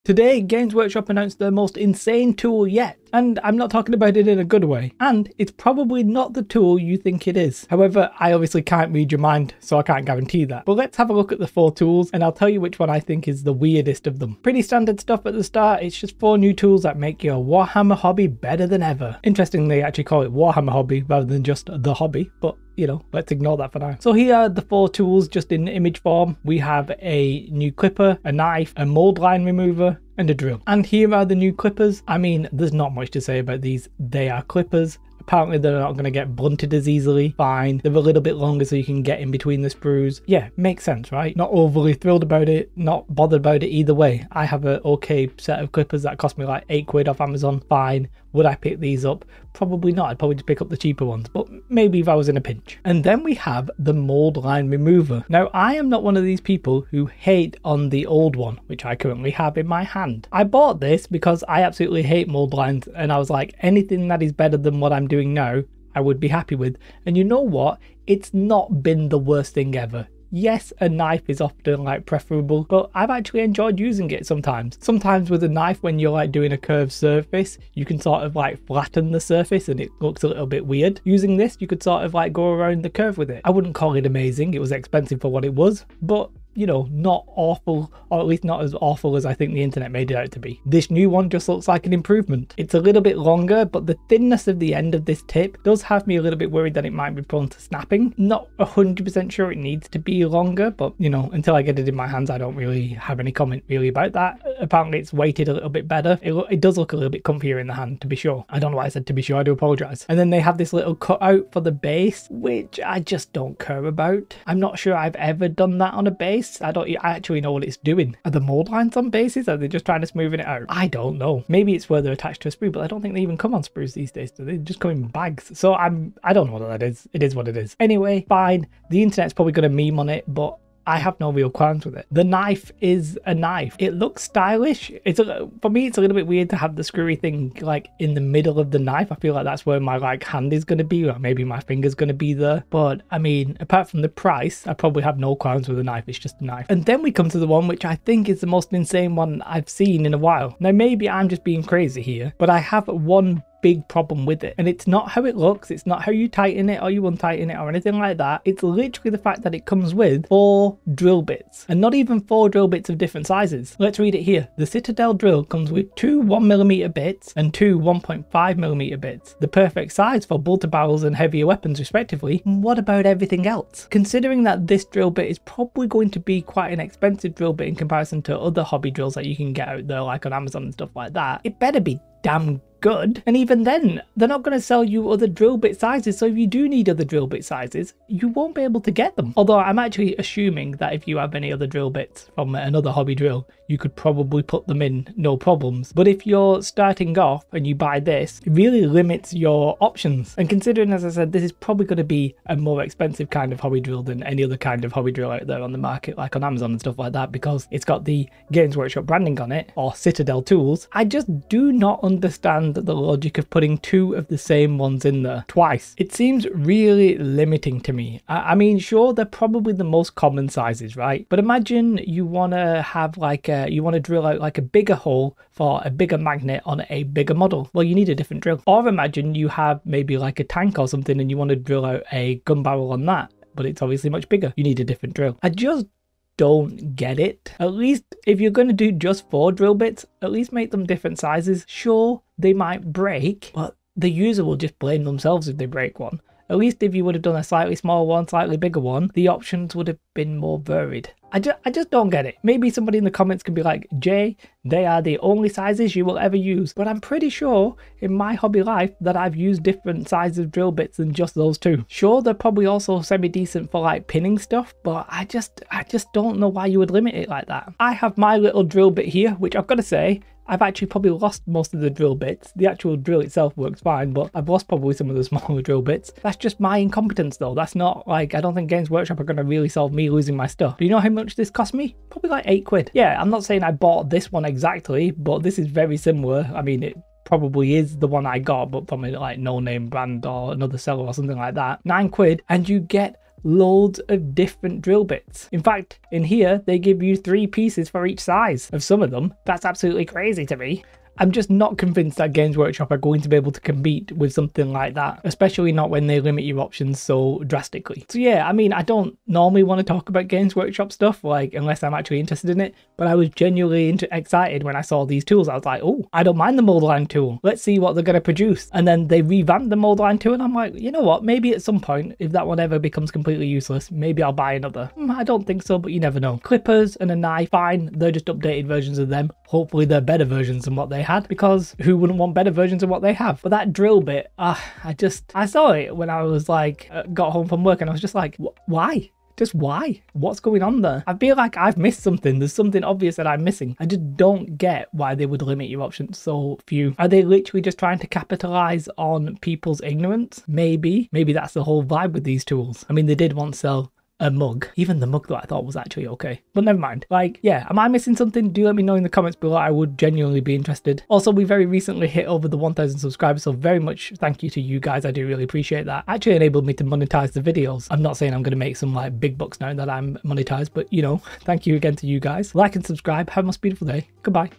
Today, Games Workshop announced their most insane tool yet, and I'm not talking about it in a good way, and it's probably not the tool you think it is. However, I obviously can't read your mind, so I can't guarantee that. But let's have a look at the 4 tools, and I'll tell you which one I think is the weirdest of them. Pretty standard stuff at the start. It's just 4 new tools that make your Warhammer hobby better than ever. Interestingly, they actually call it Warhammer hobby rather than just the hobby, but you know, let's ignore that for now. So here are the 4 tools just in image form. We have a new clipper, a knife, a mold line remover, and a drill. And here are the new clippers. I mean, there's not much to say about these. They are clippers. Apparently they're not going to get blunted as easily. Fine. They're a little bit longer so you can get in between the sprues. Yeah, makes sense, right? Not overly thrilled about it, not bothered about it either way. I have an okay set of clippers that cost me like £8 off Amazon. Fine. Would I pick these up? Probably not. I'd probably just pick up the cheaper ones, but maybe if I was in a pinch. And then we have the mold line remover. Now, I am not one of these people who hate on the old one, which I currently have in my hand. I bought this because I absolutely hate mold lines, and I was like, anything that is better than what I'm doing now, I would be happy with. And you know what? It's not been the worst thing ever. Yes, a knife is often like preferable, but I've actually enjoyed using it sometimes. Sometimes with a knife, when you're like doing a curved surface, you can sort of like flatten the surface and it looks a little bit weird. Using this, you could sort of like go around the curve with it. I wouldn't call it amazing. It was expensive for what it was, but you know, not awful, or at least not as awful as I think the internet made it out to be. This new one just looks like an improvement. It's a little bit longer, but the thinness of the end of this tip does have me a little bit worried that it might be prone to snapping. Not 100% sure it needs to be longer, but you know, until I get it in my hands, I don't really have any comment really about that. Apparently it's weighted a little bit better. It does look a little bit comfier in the hand, to be sure. I don't know why I said to be sure, I do apologise. And then they have this little cutout for the base, which I just don't care about. I'm not sure I've ever done that on a base. I actually know what it's doing. Are the mold lines on bases? Are they just trying to smoothen it out? I don't know. Maybe it's where they're attached to a sprue, but I don't think they even come on sprues these days. Do they just come in bags? So I don't know what that is. It is what it is. Anyway, fine. The internet's probably going to meme on it, but I have no real qualms with it. The knife is a knife. It looks stylish. For me, it's a little bit weird to have the screwy thing like in the middle of the knife. I feel like that's where my like hand is going to be, or maybe my finger's going to be there. But I mean, apart from the price, I probably have no qualms with the knife. It's just a knife. And then we come to the one which I think is the most insane one I've seen in a while. Now, maybe I'm just being crazy here, but I have one big problem with it, and it's not how it looks, it's not how you tighten it or you untighten it or anything like that. It's literally the fact that it comes with 4 drill bits, and not even 4 drill bits of different sizes. Let's read it here. The Citadel drill comes with 2 1mm bits and 2 1.5mm bits, the perfect size for bolter barrels and heavier weapons respectively. And what about everything else? Considering that this drill bit is probably going to be quite an expensive drill bit in comparison to other hobby drills that you can get out there like on Amazon and stuff like that, it better be damn good. And even then, they're not going to sell you other drill bit sizes, so if you do need other drill bit sizes, you won't be able to get them. Although I'm actually assuming that if you have any other drill bits from another hobby drill, you could probably put them in no problems. But if you're starting off and you buy this, it really limits your options. And considering, as I said, this is probably going to be a more expensive kind of hobby drill than any other kind of hobby drill out there on the market, like on Amazon and stuff like that, because it's got the Games Workshop branding on it, or Citadel tools, I just do not understand the logic of putting 2 of the same ones in there twice. It seems really limiting to me. I mean, sure, they're probably the most common sizes, right? But imagine you want to have like you want to drill out like a bigger hole for a bigger magnet on a bigger model. Well, you need a different drill. Or imagine you have maybe like a tank or something and you want to drill out a gun barrel on that, but it's obviously much bigger. You need a different drill. I just don't get it. At least if you're going to do just 4 drill bits, at least make them different sizes. Sure, they might break, but the user will just blame themselves if they break one. At least if you would have done a slightly smaller one, slightly bigger one, the options would have been more varied. I just don't get it. Maybe somebody in the comments can be like, Jay, they are the only sizes you will ever use. But I'm pretty sure in my hobby life that I've used different sizes of drill bits than just those 2. Sure, they're probably also semi-decent for like pinning stuff, but I just don't know why you would limit it like that. I have my little drill bit here, which I've got to say, I've actually probably lost most of the drill bits. The actual drill itself works fine, but I've lost probably some of the smaller drill bits. That's just my incompetence though. That's not like, I don't think Games Workshop are going to really solve me losing my stuff. Do you know how much this cost me? Probably like £8. Yeah, I'm not saying I bought this one exactly, but this is very similar. I mean, it probably is the one I got, but from a like no-name brand or another seller or something like that. £9, and you get loads of different drill bits. In fact, in here, they give you 3 pieces for each size of some of them. That's absolutely crazy to me. I'm just not convinced that Games Workshop are going to be able to compete with something like that, especially not when they limit your options so drastically. So yeah, I mean, I don't normally want to talk about Games Workshop stuff, like, unless I'm actually interested in it, but I was genuinely excited when I saw these tools. I was like, oh, I don't mind the Moldline tool. Let's see what they're going to produce. And then they revamped the Moldline tool, and I'm like, you know what, maybe at some point, if that one ever becomes completely useless, maybe I'll buy another. I don't think so, but you never know. Clippers and a knife, fine, they're just updated versions of them. Hopefully they're better versions than what they had, because who wouldn't want better versions of what they have? But that drill bit, I saw it when I was like, got home from work, and I was just like, why? Just why? What's going on there? I feel like I've missed something. There's something obvious that I'm missing. I just don't get why they would limit your options so few. Are they literally just trying to capitalize on people's ignorance? Maybe that's the whole vibe with these tools. I mean, they did once sell a mug. Even the mug that I thought was actually okay. But never mind. Like, yeah, am I missing something? Do let me know in the comments below. I would genuinely be interested. Also, we very recently hit over the 1,000 subscribers, so very much thank you to you guys. I do really appreciate that. Actually enabled me to monetize the videos. I'm not saying I'm going to make some like big bucks now that I'm monetized, but you know, thank you again to you guys. Like and subscribe. Have a most beautiful day. Goodbye.